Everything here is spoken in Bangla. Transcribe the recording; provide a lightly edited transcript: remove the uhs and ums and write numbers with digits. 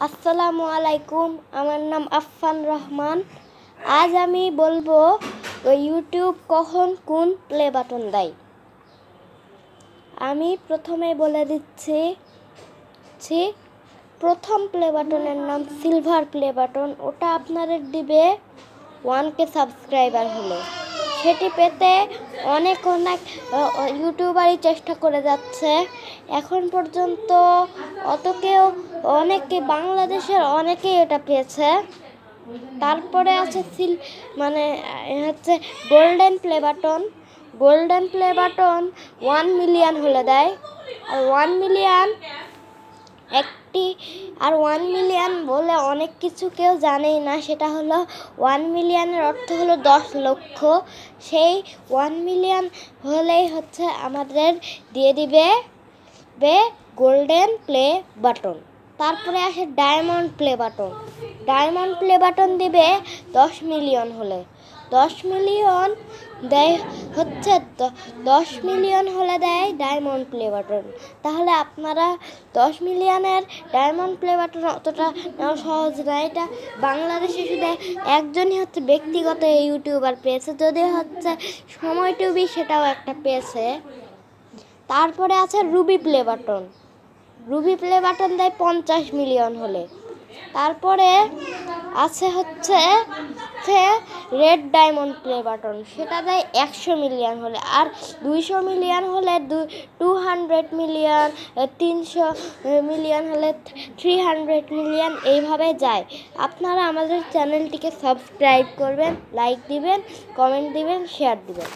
আসসালামু আলাইকুম, আমার নাম আফফান রহমান। আজ আমি বলবো ইউটিউব কখন কোন প্লে বাটন দেয়। আমি প্রথমে বলে দিচ্ছি প্রথম প্লে বাটনের নাম সিলভার প্লে বাটন। ওটা আপনাদের দিবে 1K সাবস্ক্রাইবার হলে। সেটি পেতে অনেক ইউটিউবারই চেষ্টা করে যাচ্ছে। এখন পর্যন্ত অনেকে বাংলাদেশের অনেকেই এটা পেয়েছে। তারপরে আছে golden play button. Golden play button 1 million হলে দেয়। আর 1 মিলিয়ন বলে অনেক কিছু কেউ জানেই না। সেটা হলো 1 মিলিয়নের অর্থ হলো 10 লক্ষ। সেই 1 মিলিয়ন হলেই আমাদের দিয়ে দিবে গোল্ডেন প্লে বাটন। তারপরে আসে diamond play button. Diamond play button দিবে 10 মিলিয়ন হলে। 10 মিলিয়ন হলে দেয় ডায়মন্ড প্লে বাটন। তাহলে আপনারা 10 মিলিয়নের ডায়মন্ড প্লে বাটন অতটা নেওয়া সহজ না। এটা বাংলাদেশে শুধু একজনই ব্যক্তিগত ইউটিউবার পেয়েছে, যদি সময় টিভি সেটাও একটা পেয়েছে। তারপরে আছে Ruby play button. Ruby play button দেয় 50 মিলিয়ন হলে। তারপরে আছে রেড ডায়মন্ড প্লে বাটন, সেটা দেয় 100 মিলিয়ন হলে। আর 200 মিলিয়ন হলে 200 মিলিয়ন, 300 মিলিয়ন হলে 300 মিলিয়ন, এইভাবে যায়। আপনারা আমাদের চ্যানেলটিকে সাবস্ক্রাইব করবেন, লাইক দিবেন, কমেন্ট দিবেন, শেয়ার দিবেন।